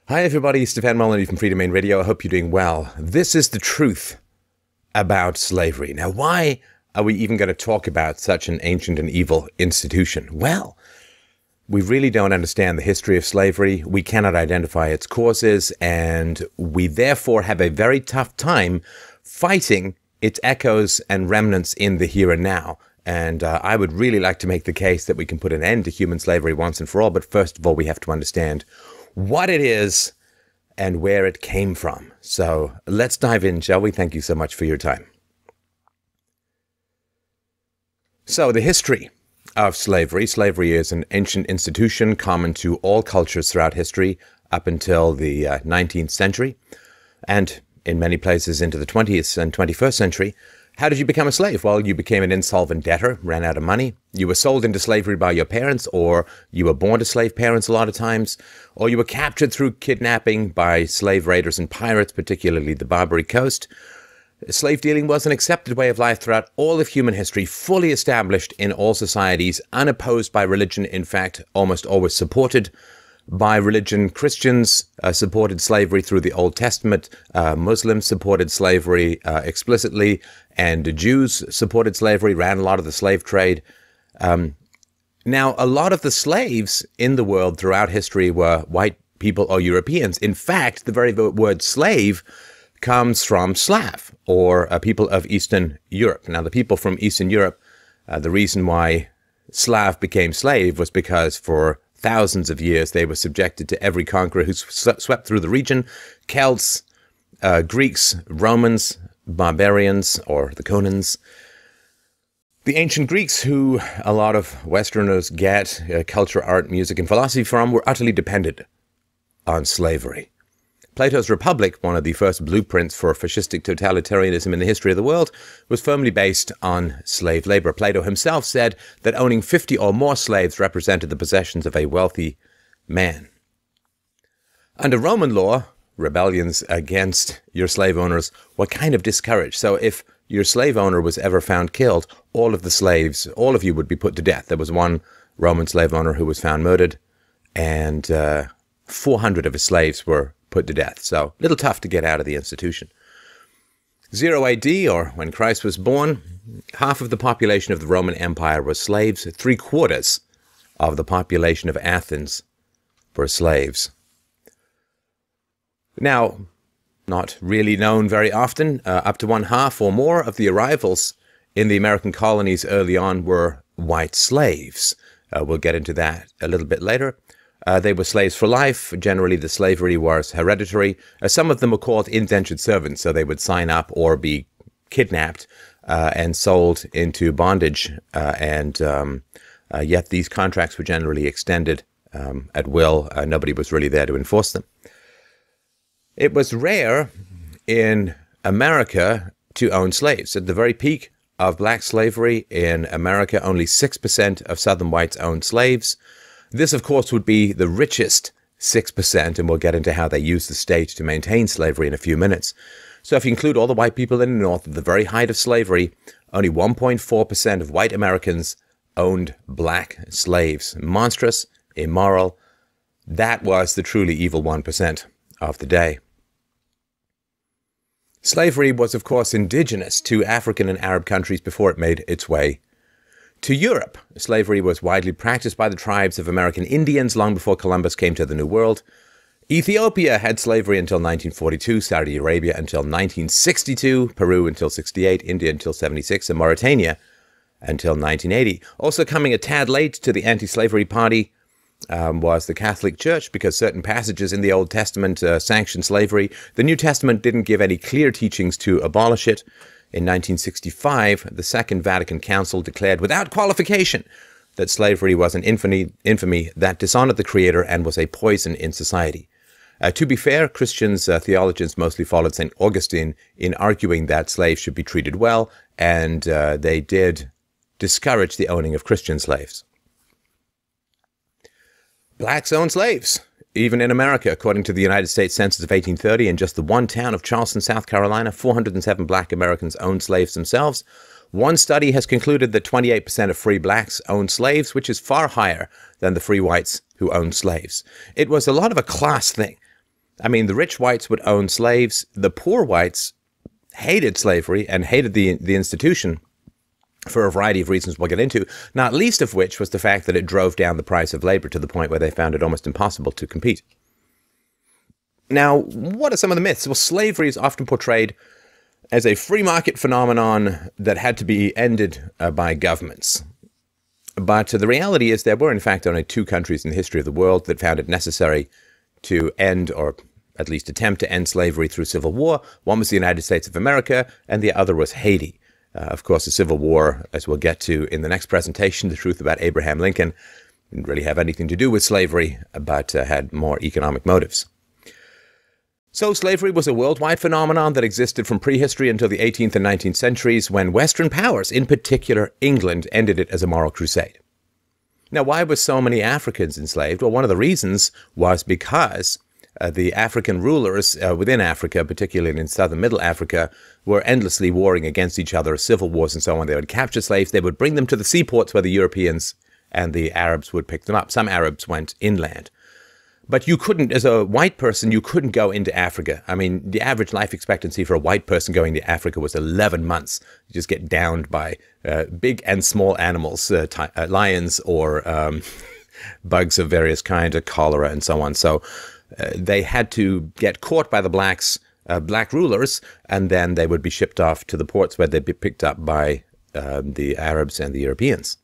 Hi everybody, Stefan Molyneux from Free Domain Radio. I hope you're doing well. This is the truth about slavery. Now, why are we even going to talk about such an ancient and evil institution? Well, we really don't understand the history of slavery. We cannot identify its causes, and we therefore have a very tough time fighting its echoes and remnants in the here and now. And I would really like to make the case that we can put an end to human slavery once and for all. But first of all, we have to understand what it is and where it came from. So let's dive in, shall we? Thank you so much for your time. So the history of slavery. Slavery is an ancient institution common to all cultures throughout history up until the 19th century, and in many places into the 20th and 21st century. How did you become a slave? Well, you became an insolvent debtor, ran out of money. You were sold into slavery by your parents, or you were born to slave parents a lot of times, or you were captured through kidnapping by slave raiders and pirates, particularly the Barbary Coast. Slave dealing was an accepted way of life throughout all of human history, fully established in all societies, unopposed by religion, in fact, almost always supported by religion. Christians supported slavery through the Old Testament. Muslims supported slavery explicitly, and Jews supported slavery, ran a lot of the slave trade. Now, a lot of the slaves in the world throughout history were white people or Europeans. In fact, the very word slave comes from Slav, or people of Eastern Europe. Now, the people from Eastern Europe, the reason why Slav became slave was because for thousands of years they were subjected to every conqueror who swept through the region. Celts, Greeks, Romans, barbarians, or the Conans. The ancient Greeks, who a lot of Westerners get culture, art, music, and philosophy from, were utterly dependent on slavery. Plato's Republic, one of the first blueprints for fascistic totalitarianism in the history of the world, was firmly based on slave labor. Plato himself said that owning 50 or more slaves represented the possessions of a wealthy man. Under Roman law, rebellions against your slave owners were kind of discouraged. So if your slave owner was ever found killed, all of the slaves, all of you would be put to death. There was one Roman slave owner who was found murdered, and 400 of his slaves were put to death. So a little tough to get out of the institution. 0 AD, or when Christ was born, half of the population of the Roman Empire was slaves. 3/4 of the population of Athens were slaves. Now, not really known very often, up to 1/2 or more of the arrivals in the American colonies early on were white slaves. We'll get into that a little bit later. They were slaves for life. Generally, the slavery was hereditary. Some of them were called indentured servants, so they would sign up or be kidnapped and sold into bondage. Yet these contracts were generally extended at will. Nobody was really there to enforce them. It was rare in America to own slaves. At the very peak of black slavery in America, only 6% of Southern whites owned slaves. This, of course, would be the richest 6%, and we'll get into how they used the state to maintain slavery in a few minutes. So if you include all the white people in the North at the very height of slavery, only 1.4% of white Americans owned black slaves. Monstrous, immoral. That was the truly evil 1% of the day. Slavery was, of course, indigenous to African and Arab countries before it made its way to Europe. Slavery was widely practiced by the tribes of American Indians long before Columbus came to the New World. Ethiopia had slavery until 1942, Saudi Arabia until 1962, Peru until 68, India until 76, and Mauritania until 1980. Also coming a tad late to the anti-slavery party was the Catholic Church, because certain passages in the Old Testament sanctioned slavery. The New Testament didn't give any clear teachings to abolish it. In 1965, the Second Vatican Council declared without qualification that slavery was an infamy that dishonored the Creator and was a poison in society. To be fair, Christians, theologians mostly followed St. Augustine in arguing that slaves should be treated well, and they did discourage the owning of Christian slaves. Blacks owned slaves, even in America. According to the United States Census of 1830, in just the one town of Charleston, South Carolina, 407 black Americans owned slaves themselves. One study has concluded that 28% of free blacks owned slaves, which is far higher than the free whites who owned slaves. It was a lot of a class thing. I mean, the rich whites would own slaves. The poor whites hated slavery and hated the institution for a variety of reasons we'll get into, not least of which was the fact that it drove down the price of labor to the point where they found it almost impossible to compete. Now, what are some of the myths? Well, slavery is often portrayed as a free market phenomenon that had to be ended by governments. But the reality is there were, in fact, only 2 countries in the history of the world that found it necessary to end, or at least attempt to end, slavery through civil war. One was the United States of America, and the other was Haiti. Of course, the Civil War, as we'll get to in the next presentation, the truth about Abraham Lincoln, didn't really have anything to do with slavery, but had more economic motives. So slavery was a worldwide phenomenon that existed from prehistory until the 18th and 19th centuries, when Western powers, in particular England, ended it as a moral crusade. Now, why were so many Africans enslaved? Well, one of the reasons was because the African rulers within Africa, particularly in southern middle Africa, were endlessly warring against each other, civil wars and so on. They would capture slaves, they would bring them to the seaports where the Europeans and the Arabs would pick them up. Some Arabs went inland. But you couldn't, as a white person, you couldn't go into Africa. I mean, the average life expectancy for a white person going to Africa was 11 months. You just get downed by big and small animals, lions or bugs of various kinds, cholera and so on. So they had to get caught by the black rulers, and then they would be shipped off to the ports where they'd be picked up by the Arabs and the Europeans.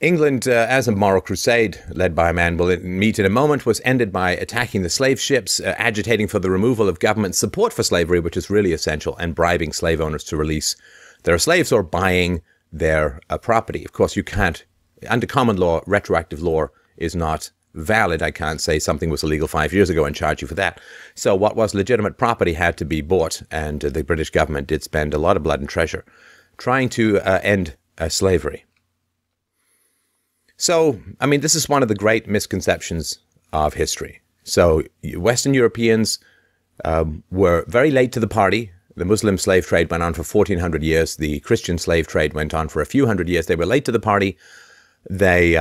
England, as a moral crusade led by a man we'll meet in a moment, was ended by attacking the slave ships, agitating for the removal of government support for slavery, which is really essential, and bribing slave owners to release their slaves or buying their property. Of course, you can't, under common law, retroactive law is not valid. I can't say something was illegal 5 years ago and charge you for that. So what was legitimate property had to be bought, and the British government did spend a lot of blood and treasure trying to end slavery. So, I mean, this is one of the great misconceptions of history. So, Western Europeans were very late to the party. The Muslim slave trade went on for 1,400 years. The Christian slave trade went on for a few hundred years. They were late to the party. They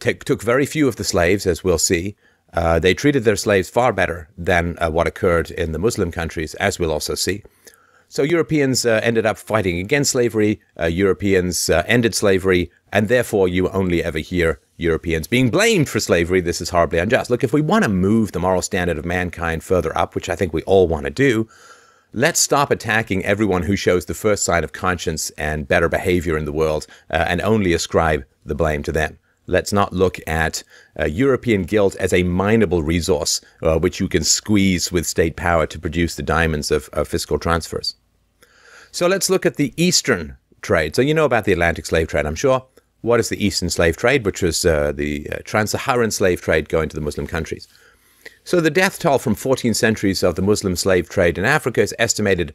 took very few of the slaves, as we'll see. They treated their slaves far better than what occurred in the Muslim countries, as we'll also see. So Europeans ended up fighting against slavery. Europeans ended slavery, and therefore you only ever hear Europeans being blamed for slavery. This is horribly unjust. Look, if we want to move the moral standard of mankind further up, which I think we all want to do, let's stop attacking everyone who shows the first sign of conscience and better behavior in the world and only ascribe the blame to them. Let's not look at European guilt as a mineable resource, which you can squeeze with state power to produce the diamonds of fiscal transfers. So let's look at the Eastern trade. So you know about the Atlantic slave trade, I'm sure. What is the Eastern slave trade, which was the trans-Saharan slave trade going to the Muslim countries? So the death toll from 14 centuries of the Muslim slave trade in Africa is estimated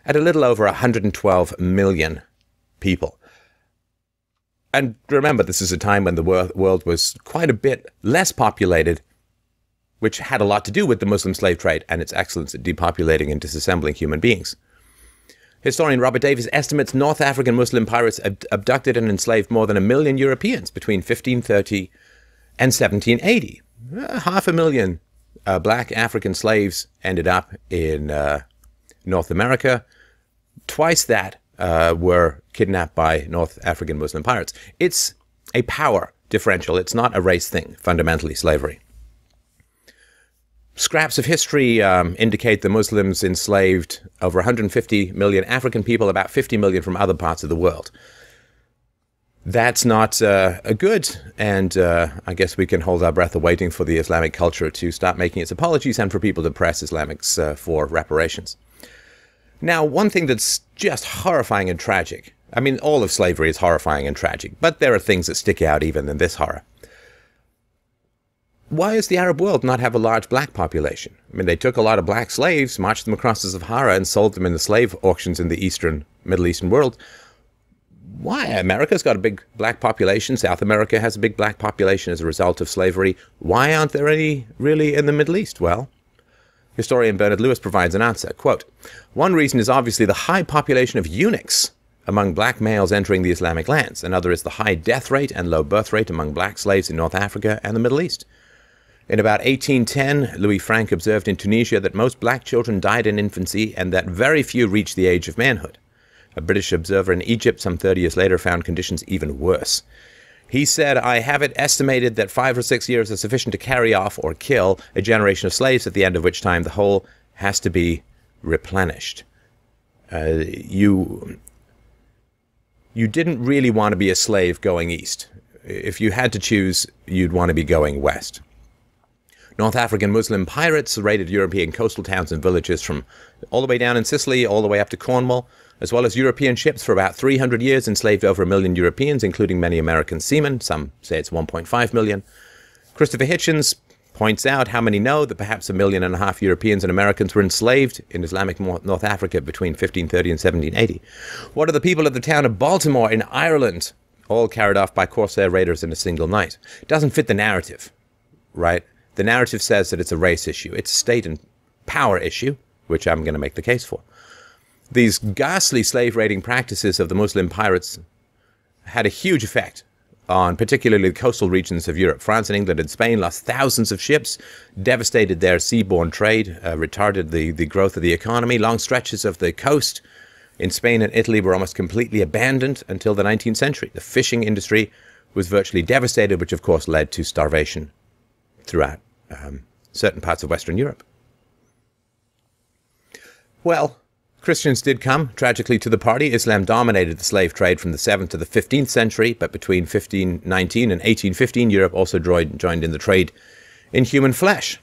at a little over 112 million people. And remember, this is a time when the world was quite a bit less populated, which had a lot to do with the Muslim slave trade and its excellence at depopulating and disassembling human beings. Historian Robert Davies estimates North African Muslim pirates abducted and enslaved more than 1 million Europeans between 1530 and 1780. 500,000 black African slaves ended up in North America. Twice that were kidnapped by North African Muslim pirates. It's a power differential. It's not a race thing, fundamentally, slavery. Scraps of history indicate the Muslims enslaved over 150 million African people, about 50 million from other parts of the world. That's not good, and I guess we can hold our breath awaiting for the Islamic culture to start making its apologies and for people to press Islamics for reparations. Now, one thing that's just horrifying and tragic, I mean, all of slavery is horrifying and tragic, but there are things that stick out even in this horror. Why does the Arab world not have a large black population? I mean, they took a lot of black slaves, marched them across the Sahara, and sold them in the slave auctions in the Middle Eastern world. Why? America's got a big black population. South America has a big black population as a result of slavery. Why aren't there any really in the Middle East? Well, historian Bernard Lewis provides an answer. Quote, "One reason is obviously the high population of eunuchs among black males entering the Islamic lands. Another is the high death rate and low birth rate among black slaves in North Africa and the Middle East. In about 1810, Louis Frank observed in Tunisia that most black children died in infancy and that very few reached the age of manhood. A British observer in Egypt some 30 years later found conditions even worse. He said, "I have it estimated that 5 or 6 years are sufficient to carry off or kill a generation of slaves, at the end of which time the whole has to be replenished." You didn't really want to be a slave going east. If you had to choose, you'd want to be going west. North African Muslim pirates raided European coastal towns and villages from all the way down in Sicily, all the way up to Cornwall, as well as European ships for about 300 years, enslaved over 1 million Europeans, including many American seamen. Some say it's 1.5 million. Christopher Hitchens points out how many know that perhaps 1.5 million Europeans and Americans were enslaved in Islamic North Africa between 1530 and 1780. What are the people of the town of Baltimore in Ireland, all carried off by Corsair raiders in a single night? It doesn't fit the narrative, right? The narrative says that it's a race issue. It's a state and power issue, which I'm going to make the case for. These ghastly slave raiding practices of the Muslim pirates had a huge effect on particularly the coastal regions of Europe. France and England and Spain lost thousands of ships, devastated their seaborne trade, retarded the growth of the economy. Long stretches of the coast in Spain and Italy were almost completely abandoned until the 19th century. The fishing industry was virtually devastated, which of course led to starvation throughout certain parts of Western Europe. Well, Christians did come, tragically, to the party. Islam dominated the slave trade from the 7th to the 15th century, but between 1519 and 1815, Europe also joined in the trade in human flesh.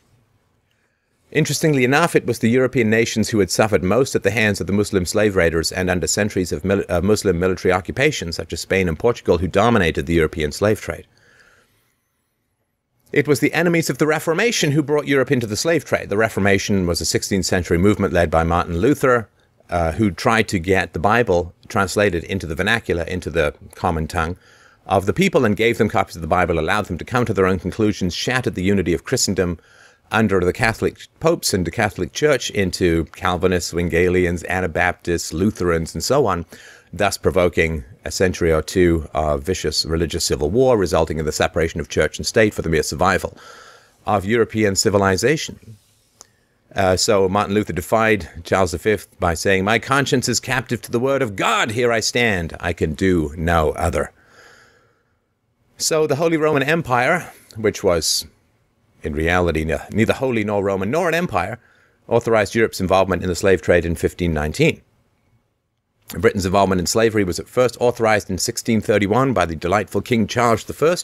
Interestingly enough, it was the European nations who had suffered most at the hands of the Muslim slave raiders and under centuries of Muslim military occupation, such as Spain and Portugal, who dominated the European slave trade. It was the enemies of the Reformation who brought Europe into the slave trade. The Reformation was a 16th century movement led by Martin Luther, who tried to get the Bible translated into the vernacular, into the common tongue of the people, and gave them copies of the Bible, allowed them to come to their own conclusions, shattered the unity of Christendom under the Catholic popes and the Catholic Church into Calvinists, Zwinglians, Anabaptists, Lutherans, and so on, thus provoking a century or two of vicious religious civil war, resulting in the separation of church and state for the mere survival of European civilization. So Martin Luther defied Charles V by saying, "My conscience is captive to the word of God. Here I stand. I can do no other." So the Holy Roman Empire, which was in reality neither holy nor Roman nor an empire, authorized Europe's involvement in the slave trade in 1519. Britain's involvement in slavery was at first authorized in 1631 by the delightful King Charles I,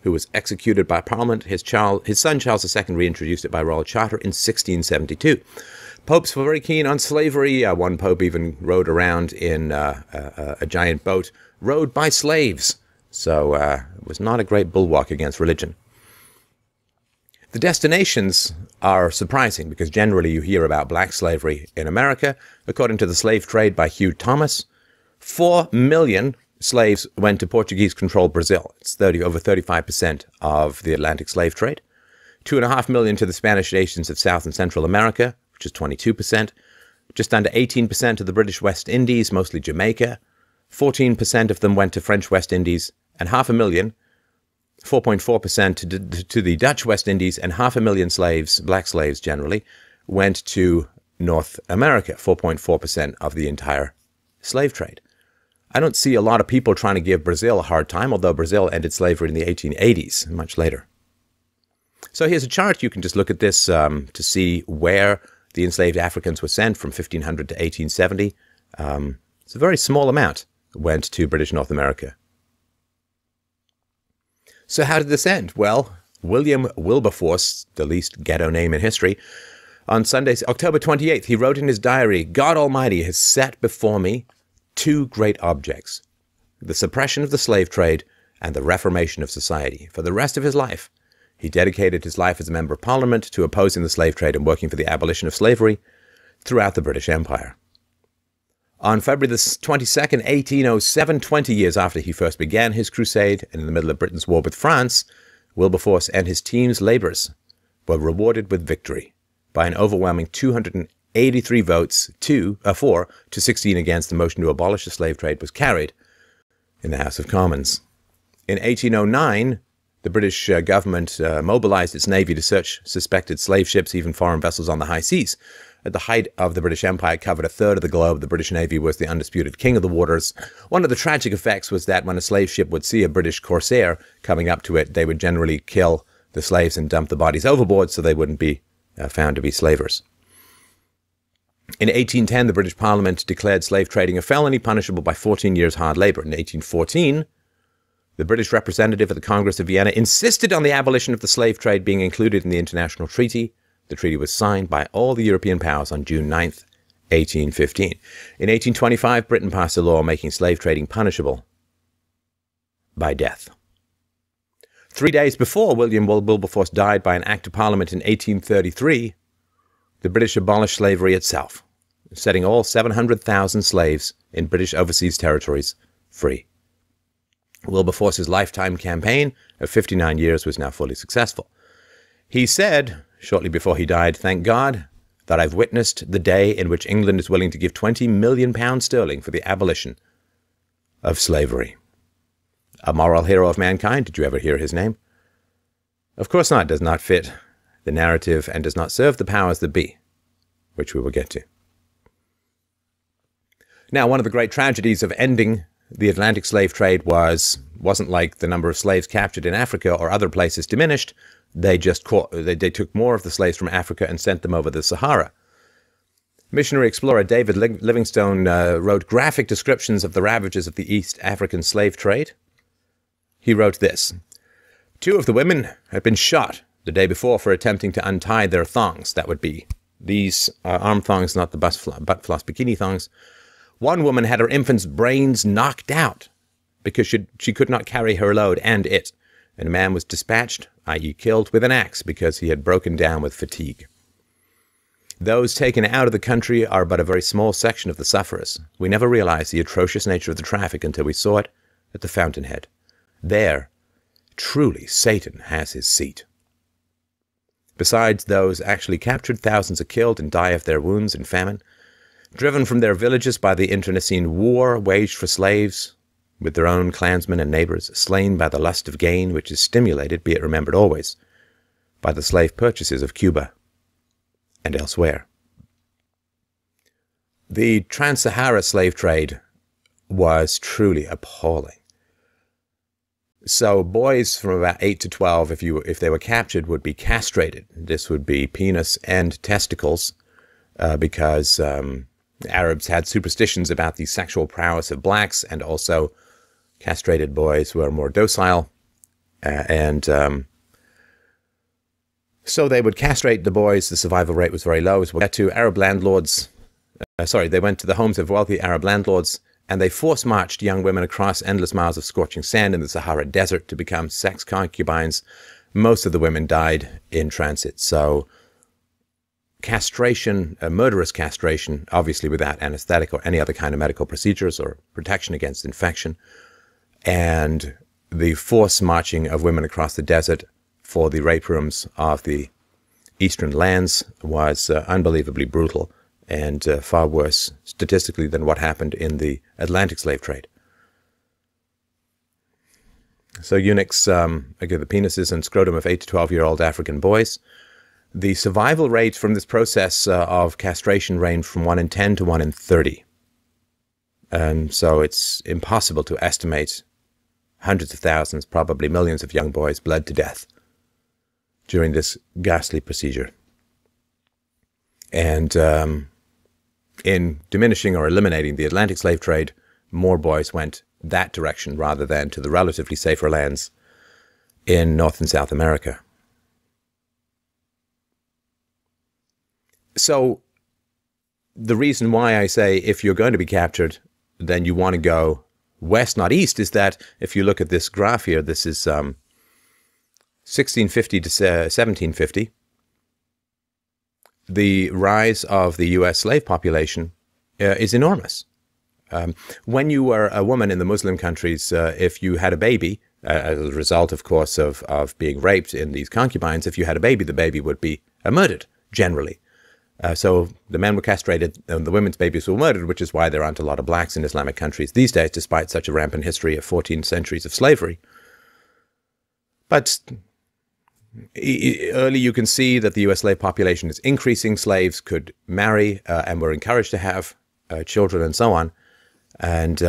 who was executed by Parliament. His son Charles II reintroduced it by royal charter in 1672. Popes were very keen on slavery. One pope even rode around in a giant boat rowed by slaves. So it was not a great bulwark against religion. The destinations are surprising because generally you hear about black slavery in America. According to The Slave Trade by Hugh Thomas, 4 million slaves went to Portuguese-controlled Brazil. It's over 35% of the Atlantic slave trade. 2.5 million to the Spanish nations of South and Central America, which is 22%. Just under 18% to the British West Indies, mostly Jamaica. 14% of them went to French West Indies, and 500,000, 4.4% to the Dutch West Indies, and 500,000 slaves, black slaves generally, went to North America, 4.4% of the entire slave trade. I don't see a lot of people trying to give Brazil a hard time, although Brazil ended slavery in the 1880s, much later. So here's a chart. You can just look at this to see where the enslaved Africans were sent from 1500 to 1870. It's a very small amount went to British North America. So how did this end? Well, William Wilberforce, the least ghetto name in history, on Sunday, October 28th, he wrote in his diary, "God Almighty has set before me 2 great objects, the suppression of the slave trade and the reformation of society." For the rest of his life, he dedicated his life as a member of Parliament to opposing the slave trade and working for the abolition of slavery throughout the British Empire. On February the 22nd, 1807, 20 years after he first began his crusade and in the middle of Britain's war with France, Wilberforce and his team's labors were rewarded with victory by an overwhelming 283 votes, 4 to 16 against. The motion to abolish the slave trade was carried in the House of Commons. In 1809, The British government mobilized its navy to search suspected slave ships, even foreign vessels on the high seas. At the height of the British Empire, covered a third of the globe. The British Navy was the undisputed king of the waters. One of the tragic effects was that when a slave ship would see a British corsair coming up to it, they would generally kill the slaves and dump the bodies overboard so they wouldn't be found to be slavers. In 1810, the British Parliament declared slave trading a felony punishable by 14 years hard labor. In 1814, the British representative at the Congress of Vienna insisted on the abolition of the slave trade being included in the international treaty. The treaty was signed by all the European powers on June 9th, 1815. In 1825, Britain passed a law making slave trading punishable by death. 3 days before William Wilberforce died by an act of Parliament in 1833, the British abolished slavery itself, setting all 700,000 slaves in British overseas territories free. Wilberforce's lifetime campaign of 59 years was now fully successful. He said, shortly before he died, "Thank God that I've witnessed the day in which England is willing to give £20 million for the abolition of slavery." A moral hero of mankind. Did you ever hear his name? Of course not. Does not fit the narrative and does not serve the powers that be, which we will get to. Now, one of the great tragedies of ending the Atlantic slave trade wasn't like the number of slaves captured in Africa or other places diminished. They just they took more of the slaves from Africa and sent them over the Sahara. Missionary explorer David Livingstone wrote graphic descriptions of the ravages of the East African slave trade. He wrote this: 2 of the women had been shot the day before for attempting to untie their thongs. That would be these arm thongs, not the butt floss bikini thongs. One woman had her infant's brains knocked out because she could not carry her load and it. And a man was dispatched, i.e. killed, with an axe because he had broken down with fatigue. Those taken out of the country are but a very small section of the sufferers. We never realized the atrocious nature of the traffic until we saw it at the fountainhead. There, truly, Satan has his seat. Besides those actually captured, thousands are killed and die of their wounds and famine, driven from their villages by the internecine war waged for slaves, with their own clansmen and neighbors, slain by the lust of gain, which is stimulated, be it remembered always, by the slave purchases of Cuba and elsewhere. The trans-Sahara slave trade was truly appalling. So boys from about 8 to 12, if they were captured, would be castrated. This would be penis and testicles, because Arabs had superstitions about the sexual prowess of blacks, and also castrated boys were more docile, so they would castrate the boys. The survival rate was very low. As we'll get to, Arab landlords, they went to the homes of wealthy Arab landlords, and they force-marched young women across endless miles of scorching sand in the Sahara Desert to become sex concubines. Most of the women died in transit. So castration, murderous castration, obviously without anesthetic or any other kind of medical procedures or protection against infection, and the forced marching of women across the desert for the rape rooms of the eastern lands was unbelievably brutal, and far worse statistically than what happened in the Atlantic slave trade. So eunuchs, again, the penises and scrotum of 8 to 12-year-old African boys. The survival rate from this process of castration ranged from 1 in 10 to 1 in 30. So it's impossible to estimate. Hundreds of thousands, probably millions of young boys bled to death during this ghastly procedure. And in diminishing or eliminating the Atlantic slave trade, more boys went that direction rather than to the relatively safer lands in North and South America. So the reason why I say if you're going to be captured, then you want to go west, not east, is that if you look at this graph here, this is 1650 to 1750. The rise of the U.S. slave population is enormous. When you were a woman in the Muslim countries, if you had a baby, as a result, of course, of being raped in these concubines, if you had a baby, the baby would be murdered, generally. So the men were castrated and the women's babies were murdered, which is why there aren't a lot of blacks in Islamic countries these days, despite such a rampant history of 14 centuries of slavery. But early you can see that the U.S. slave population is increasing. Slaves could marry and were encouraged to have children and so on. And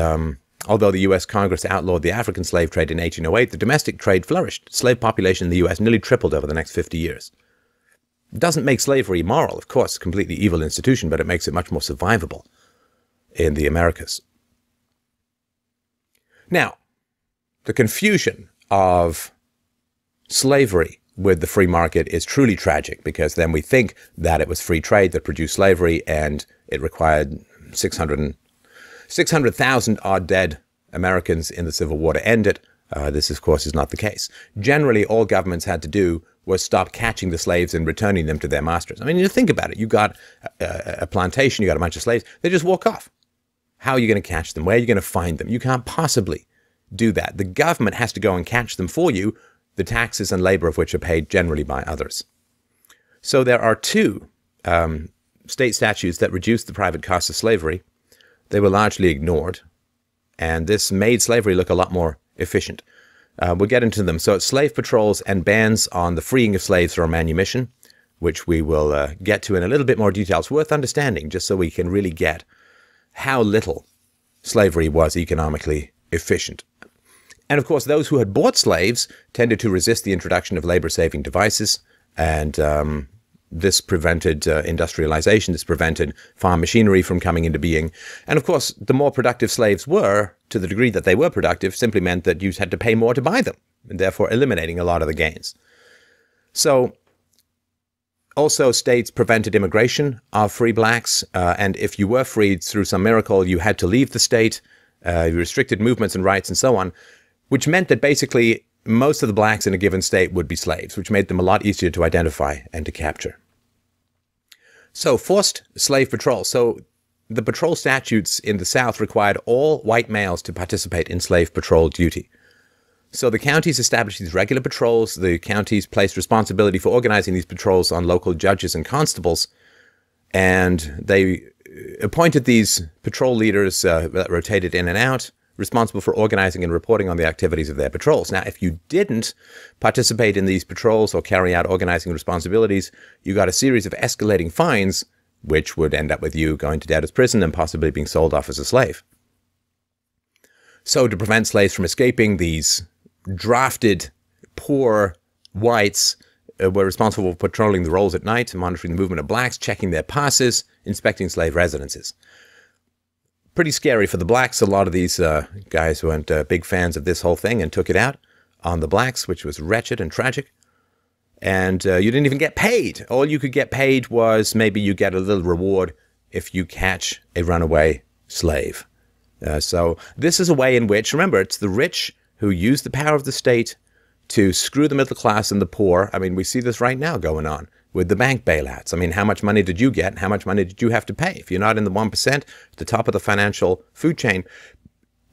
although the U.S. Congress outlawed the African slave trade in 1808, the domestic trade flourished. Slave population in the U.S. nearly tripled over the next 50 years. It doesn't make slavery immoral, of course, a completely evil institution, but it makes it much more survivable in the Americas. Now, the confusion of slavery with the free market is truly tragic, because then we think that it was free trade that produced slavery and it required 600,000 odd dead Americans in the Civil War to end it. This, of course, is not the case. Generally, all governments had to do was stop catching the slaves and returning them to their masters. I mean, you think about it. You got a plantation, you got a bunch of slaves, they just walk off. How are you going to catch them? Where are you going to find them? You can't possibly do that. The government has to go and catch them for you, the taxes and labor of which are paid generally by others. So there are two state statutes that reduced the private cost of slavery. They were largely ignored, and this made slavery look a lot more efficient. We'll get into them. So it's slave patrols and bans on the freeing of slaves from manumission, which we will get to in a little bit more detail. It's worth understanding just so we can really get how little slavery was economically efficient. And of course, those who had bought slaves tended to resist the introduction of labor-saving devices, and this prevented industrialization. This prevented farm machinery from coming into being. And of course, the more productive slaves were, to the degree that they were productive, simply meant that you had to pay more to buy them, and therefore eliminating a lot of the gains. So also, states prevented immigration of free blacks, and if you were freed through some miracle, you had to leave the state. You restricted movements and rights and so on, which meant that basically most of the blacks in a given state would be slaves, which made them a lot easier to identify and to capture. So forced slave patrol. So the patrol statutes in the South required all white males to participate in slave patrol duty. So the counties established these regular patrols. The counties placed responsibility for organizing these patrols on local judges and constables, and they appointed these patrol leaders that rotated in and out, responsible for organizing and reporting on the activities of their patrols. Now, if you didn't participate in these patrols or carry out organizing responsibilities, you got a series of escalating fines, which would end up with you going to debtor's prison and possibly being sold off as a slave. So to prevent slaves from escaping, these drafted poor whites were responsible for patrolling the rolls at night, monitoring the movement of blacks, checking their passes, inspecting slave residences. Pretty scary for the blacks. A lot of these guys weren't big fans of this whole thing and took it out on the blacks, which was wretched and tragic. And you didn't even get paid. All you could get paid was maybe you get a little reward if you catch a runaway slave. So this is a way in which, remember, it's the rich who use the power of the state to screw the middle class and the poor. I mean, we see this right now going on with the bank bailouts. I mean, how much money did you get and how much money did you have to pay? If you're not in the 1%, the top of the financial food chain,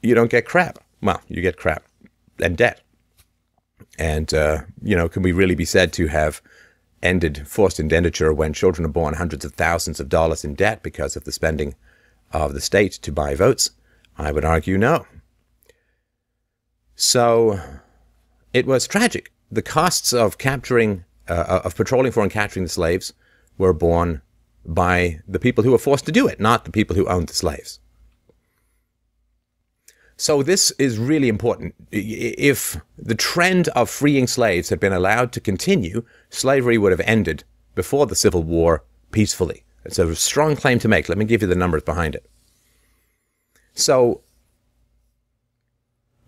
you don't get crap. Well, you get crap and debt. And, can we really be said to have ended forced indenture when children are born hundreds of thousands of dollars in debt because of the spending of the state to buy votes? I would argue no. So it was tragic. The costs of capturing, of patrolling for and capturing the slaves were borne by the people who were forced to do it, not the people who owned the slaves. So this is really important. If the trend of freeing slaves had been allowed to continue, slavery would have ended before the Civil War peacefully. It's a strong claim to make. Let me give you the numbers behind it. So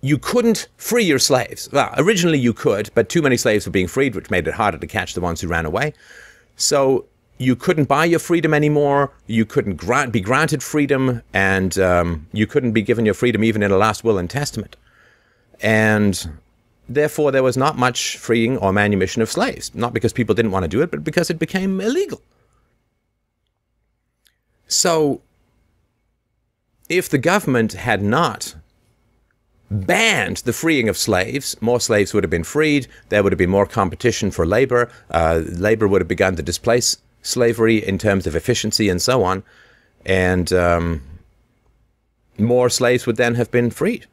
you couldn't free your slaves. Well, originally you could, but too many slaves were being freed, which made it harder to catch the ones who ran away. So you couldn't buy your freedom anymore. You couldn't be granted freedom, and you couldn't be given your freedom even in a last will and testament. And therefore, there was not much freeing or manumission of slaves, not because people didn't want to do it, but because it became illegal. So if the government had not banned the freeing of slaves, more slaves would have been freed. There would have been more competition for labor. Labor would have begun to displace slavery in terms of efficiency and so on. And more slaves would then have been freed.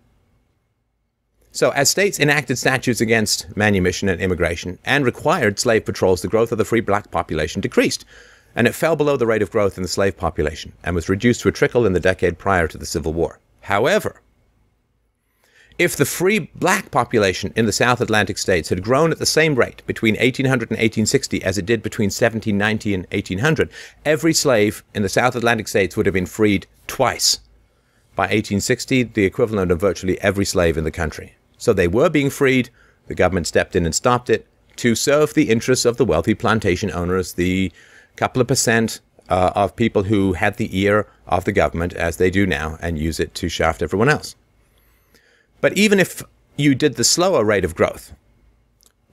So as states enacted statutes against manumission and immigration and required slave patrols, the growth of the free black population decreased, and it fell below the rate of growth in the slave population and was reduced to a trickle in the decade prior to the Civil War. However, if the free black population in the South Atlantic states had grown at the same rate between 1800 and 1860 as it did between 1790 and 1800, every slave in the South Atlantic states would have been freed twice. By 1860, the equivalent of virtually every slave in the country. So they were being freed. The government stepped in and stopped it to serve the interests of the wealthy plantation owners, the couple of percent of people who had the ear of the government, as they do now, and use it to shaft everyone else. But even if you did the slower rate of growth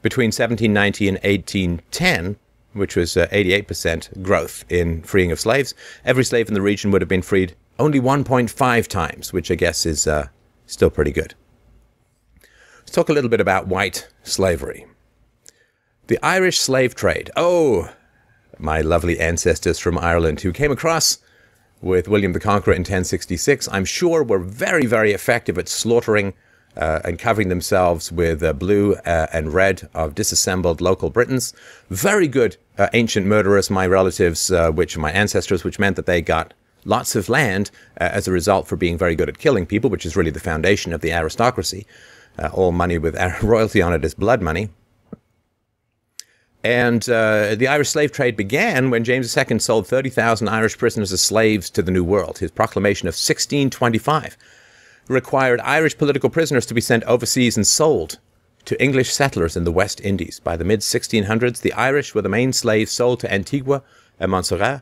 between 1790 and 1810, which was 88% growth in freeing of slaves, every slave in the region would have been freed only 1.5 times, which I guess is still pretty good. Let's talk a little bit about white slavery. The Irish slave trade. Oh, my lovely ancestors from Ireland who came across with William the Conqueror in 1066, I'm sure were very, very effective at slaughtering and covering themselves with blue and red of disassembled local Britons. Very good ancient murderers, my relatives, which are my ancestors, which meant that they got lots of land as a result for being very good at killing people, which is really the foundation of the aristocracy. All money with royalty on it is blood money. And the Irish slave trade began when James II sold 30,000 Irish prisoners as slaves to the New World. His proclamation of 1625 required Irish political prisoners to be sent overseas and sold to English settlers in the West Indies. By the mid-1600s, the Irish were the main slaves sold to Antigua and Montserrat.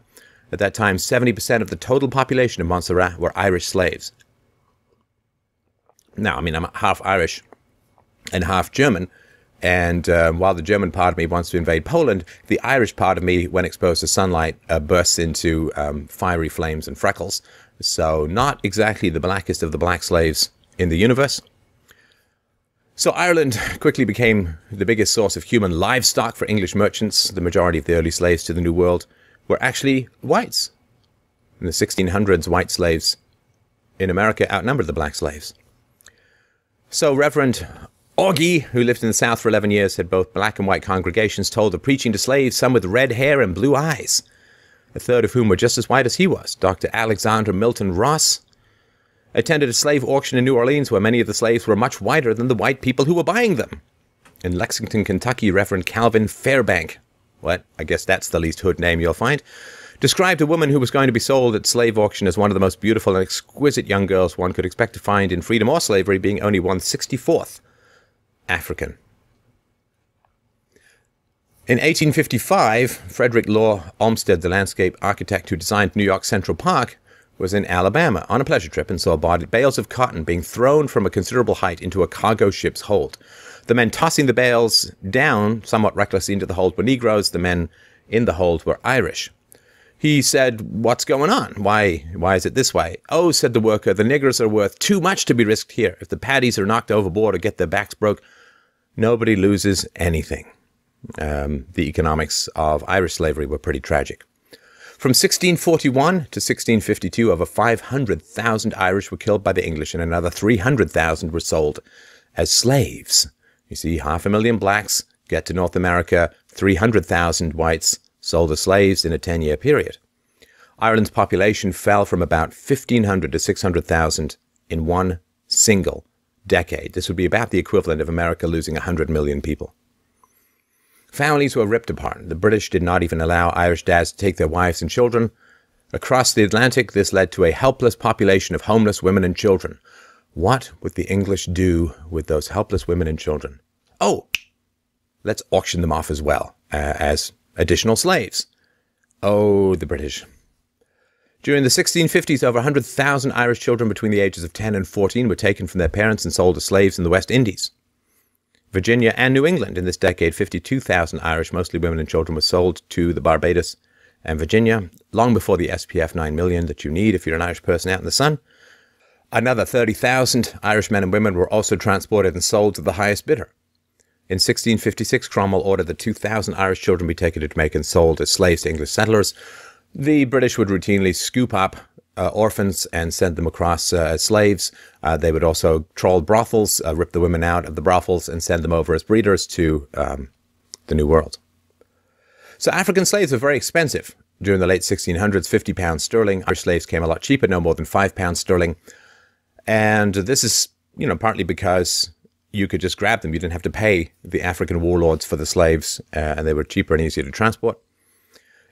At that time, 70% of the total population of Montserrat were Irish slaves. Now, I mean, I'm half Irish and half German, and while the German part of me wants to invade Poland, the Irish part of me, when exposed to sunlight, bursts into fiery flames and freckles. So not exactly the blackest of the black slaves in the universe. So Ireland quickly became the biggest source of human livestock for English merchants. The majority of the early slaves to the New World were actually whites. In the 1600s, white slaves in America outnumbered the black slaves. So Reverend Augie, who lived in the South for 11 years, had both black and white congregations, told of preaching to slaves, some with red hair and blue eyes, a third of whom were just as white as he was. Dr. Alexander Milton Ross attended a slave auction in New Orleans where many of the slaves were much whiter than the white people who were buying them. In Lexington, Kentucky, Reverend Calvin Fairbank, I guess that's the least hood name you'll find, described a woman who was going to be sold at slave auction as one of the most beautiful and exquisite young girls one could expect to find in freedom or slavery, being only 1/64th African. In 1855, Frederick Law Olmsted, the landscape architect who designed New York Central Park, was in Alabama on a pleasure trip and saw bales of cotton being thrown from a considerable height into a cargo ship's hold. The men tossing the bales down somewhat recklessly into the hold were Negroes. The men in the hold were Irish. He said, "What's going on? Why is it this way?" "Oh," said the worker, "the niggers are worth too much to be risked here. If the paddies are knocked overboard or get their backs broke, nobody loses anything." The economics of Irish slavery were pretty tragic. From 1641 to 1652, over 500,000 Irish were killed by the English, and another 300,000 were sold as slaves. You see, 500,000 blacks get to North America, 300,000 whites sold as slaves in a 10-year period. Ireland's population fell from about 1,500 to 600,000 in one single decade. This would be about the equivalent of America losing 100 million people. Families were ripped apart. The British did not even allow Irish dads to take their wives and children. Across the Atlantic, this led to a helpless population of homeless women and children. What would the English do with those helpless women and children? Oh, let's auction them off as well, as additional slaves. Oh, the British. During the 1650s, over 100,000 Irish children between the ages of 10 and 14 were taken from their parents and sold as slaves in the West Indies. Virginia and New England in this decade, 52,000 Irish, mostly women and children, were sold to the Barbados and Virginia, long before the SPF 9 million that you need if you're an Irish person out in the sun. Another 30,000 Irish men and women were also transported and sold to the highest bidder. In 1656, Cromwell ordered that 2,000 Irish children be taken to Jamaica and sold as slaves to English settlers. The British would routinely scoop up orphans and send them across as slaves. They would also trawl brothels, rip the women out of the brothels, and send them over as breeders to the New World. So African slaves were very expensive. During the late 1600s, 50 pounds sterling. Irish slaves came a lot cheaper, no more than 5 pounds sterling. And this is, partly because you could just grab them. You didn't have to pay the African warlords for the slaves, and they were cheaper and easier to transport.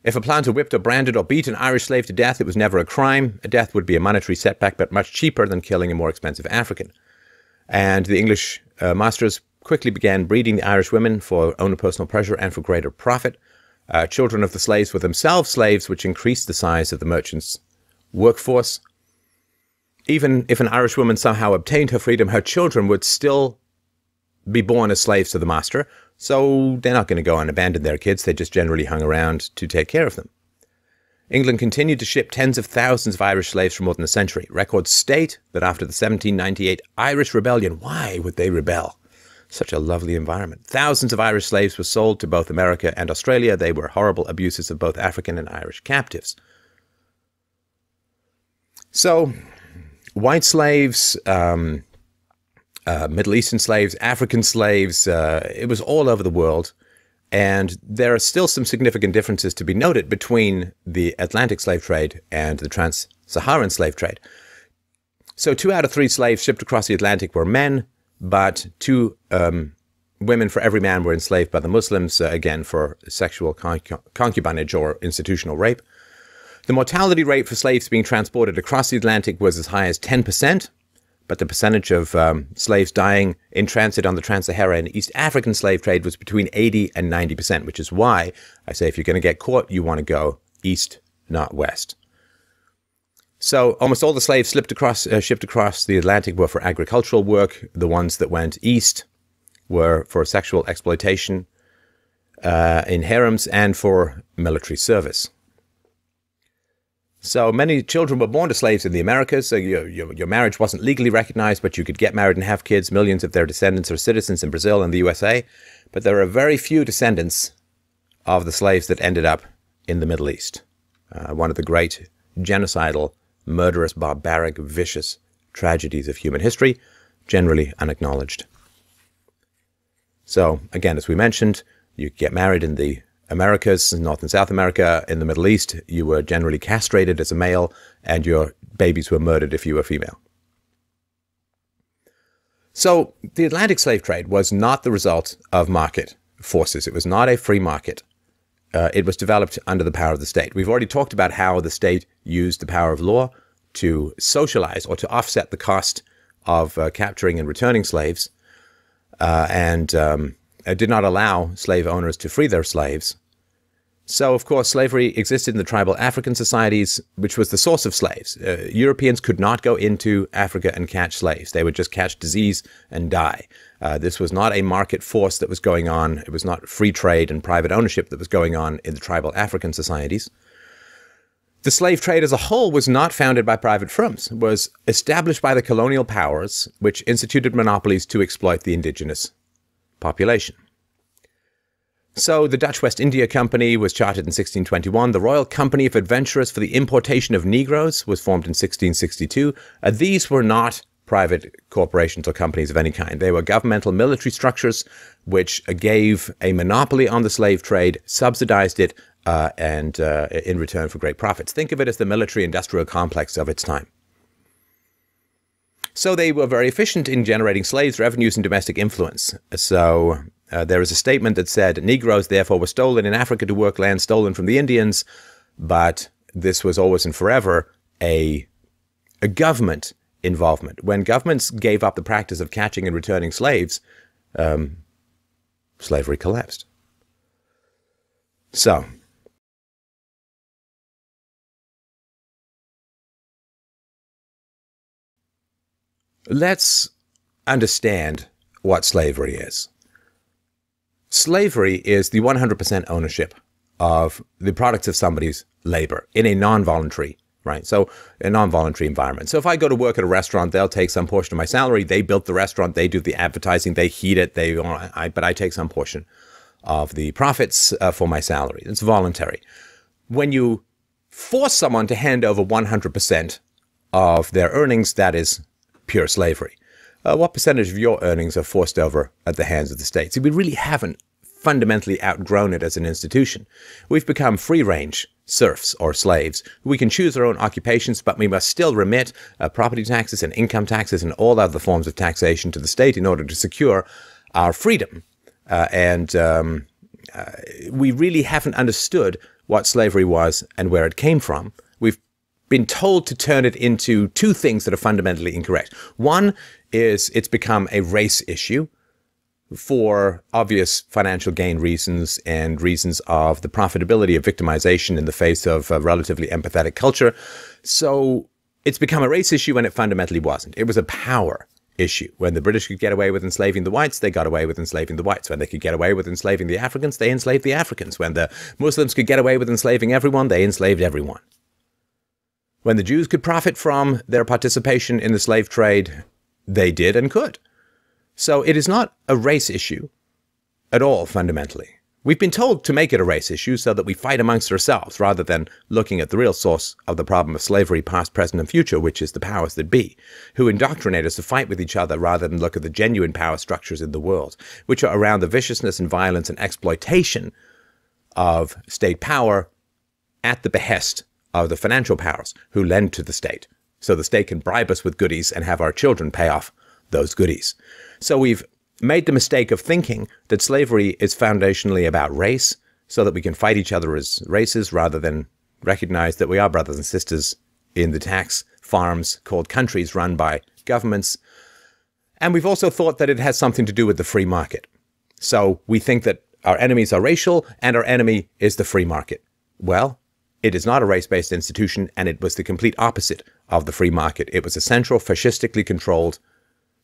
If a planter whipped or branded or beat an Irish slave to death, it was never a crime. A death would be a monetary setback, but much cheaper than killing a more expensive African. And the English masters quickly began breeding the Irish women for own personal pleasure and for greater profit. Children of the slaves were themselves slaves, which increased the size of the merchants' workforce. Even if an Irish woman somehow obtained her freedom, her children would still be born as slaves to the master, so they're not going to go and abandon their kids. They just generally hung around to take care of them. England continued to ship tens of thousands of Irish slaves for more than a century. Records state that after the 1798 Irish Rebellion, why would they rebel? Such a lovely environment. Thousands of Irish slaves were sold to both America and Australia. They were horrible abuses of both African and Irish captives. So, white slaves, Middle Eastern slaves, African slaves, it was all over the world. And there are still some significant differences to be noted between the Atlantic slave trade and the trans-Saharan slave trade. So 2 out of 3 slaves shipped across the Atlantic were men, but 2 women for every man were enslaved by the Muslims, again, for sexual concubinage or institutional rape. The mortality rate for slaves being transported across the Atlantic was as high as 10%, but the percentage of slaves dying in transit on the Trans-Saharan and East African slave trade was between 80 and 90%, which is why I say if you're going to get caught, you want to go east, not west. So almost all the slaves shipped across the Atlantic were for agricultural work. The ones that went east were for sexual exploitation in harems and for military service. So many children were born to slaves in the Americas. So your marriage wasn't legally recognized, but you could get married and have kids. Millions of their descendants are citizens in Brazil and the USA. But there are very few descendants of the slaves that ended up in the Middle East. One of the great genocidal, murderous, barbaric, vicious tragedies of human history, generally unacknowledged. So, again, as we mentioned, you get married in the Americas, North and South America. In the Middle East, you were generally castrated as a male, and your babies were murdered if you were female. So the Atlantic slave trade was not the result of market forces. It was not a free market. It was developed under the power of the state. We've already talked about how the state used the power of law to socialize or to offset the cost of capturing and returning slaves, and did not allow slave owners to free their slaves. So, of course, slavery existed in the tribal African societies, which was the source of slaves. Europeans could not go into Africa and catch slaves. They would just catch disease and die. This was not a market force that was going on. It was not free trade and private ownership that was going on in the tribal African societies. The slave trade as a whole was not founded by private firms. It was established by the colonial powers, which instituted monopolies to exploit the indigenous population. So the Dutch West India Company was chartered in 1621. The Royal Company of Adventurers for the Importation of Negroes was formed in 1662. These were not private corporations or companies of any kind. They were governmental military structures which gave a monopoly on the slave trade, subsidized it, and in return for great profits. Think of it as the military-industrial complex of its time. So they were very efficient in generating slaves, revenues, and domestic influence. So there is a statement that said, Negroes, therefore, were stolen in Africa to work land stolen from the Indians, but this was always and forever a government involvement. When governments gave up the practice of catching and returning slaves, slavery collapsed. So let's understand what slavery is. Slavery is the 100% ownership of the products of somebody's labor in a non-voluntary, right? So a non-voluntary environment. So if I go to work at a restaurant, they'll take some portion of my salary. They built the restaurant. They do the advertising. They heat it. But I take some portion of the profits for my salary. It's voluntary. When you force someone to hand over 100% of their earnings, that is pure slavery. What percentage of your earnings are forced over at the hands of the state? See, we really haven't fundamentally outgrown it as an institution. We've become free-range serfs or slaves. We can choose our own occupations, but we must still remit property taxes and income taxes and all other forms of taxation to the state in order to secure our freedom. We really haven't understood what slavery was and where it came from. We've been told to turn it into two things that are fundamentally incorrect. One is it's become a race issue for obvious financial gain reasons and reasons of the profitability of victimization in the face of a relatively empathetic culture. So it's become a race issue when it fundamentally wasn't. It was a power issue. When the British could get away with enslaving the whites, they got away with enslaving the whites. When they could get away with enslaving the Africans, they enslaved the Africans. When the Muslims could get away with enslaving everyone, they enslaved everyone. When the Jews could profit from their participation in the slave trade, they did and could. So it is not a race issue at all, fundamentally. We've been told to make it a race issue so that we fight amongst ourselves rather than looking at the real source of the problem of slavery, past, present, and future, which is the powers that be, who indoctrinate us to fight with each other rather than look at the genuine power structures in the world, which are around the viciousness and violence and exploitation of state power at the behest of the financial powers who lend to the state, so the state can bribe us with goodies and have our children pay off those goodies. So we've made the mistake of thinking that slavery is foundationally about race, so that we can fight each other as races rather than recognize that we are brothers and sisters in the tax farms called countries run by governments. And we've also thought that it has something to do with the free market. So we think that our enemies are racial and our enemy is the free market. Well, it is not a race-based institution, and it was the complete opposite of the free market. It was a central, fascistically controlled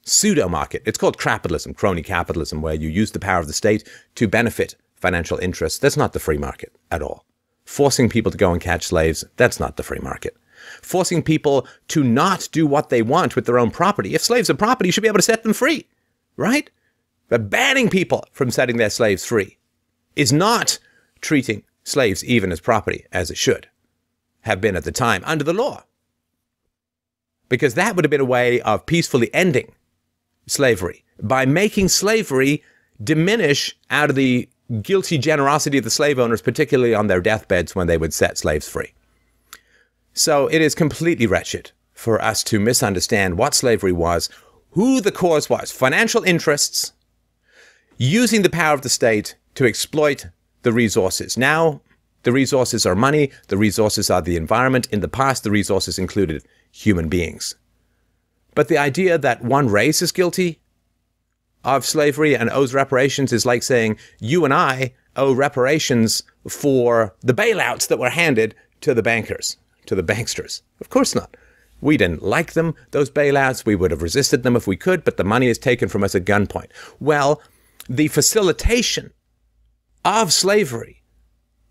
pseudo-market. It's called capitalism, crony capitalism, where you use the power of the state to benefit financial interests. That's not the free market at all. Forcing people to go and catch slaves, that's not the free market. Forcing people to not do what they want with their own property. If slaves are property, you should be able to set them free, right? But banning people from setting their slaves free is not treating slaves even as property, as it should have been at the time under the law. Because that would have been a way of peacefully ending slavery by making slavery diminish out of the guilty generosity of the slave owners, particularly on their deathbeds when they would set slaves free. So it is completely wretched for us to misunderstand what slavery was, who the cause was. Financial interests using the power of the state to exploit the resources. Now, the resources are money. The resources are the environment. In the past, the resources included human beings. But the idea that one race is guilty of slavery and owes reparations is like saying you and I owe reparations for the bailouts that were handed to the bankers, to the banksters. Of course not. We didn't like them, those bailouts. We would have resisted them if we could, but the money is taken from us at gunpoint. Well, the facilitation of slavery,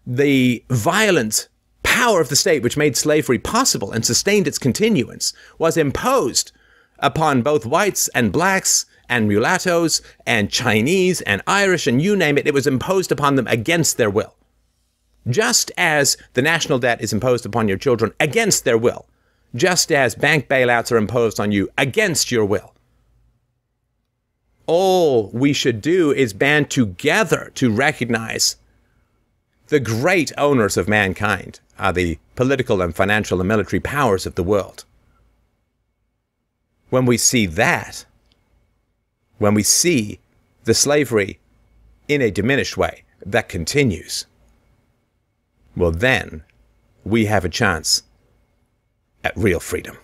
the violent power of the state which made slavery possible and sustained its continuance, was imposed upon both whites and blacks and mulattoes and Chinese and Irish and you name it. It was imposed upon them against their will. Just as the national debt is imposed upon your children against their will. Just as bank bailouts are imposed on you against your will. All we should do is band together to recognize the great owners of mankind are the political and financial and military powers of the world. When we see that, when we see the slavery in a diminished way that continues, well then we have a chance at real freedom.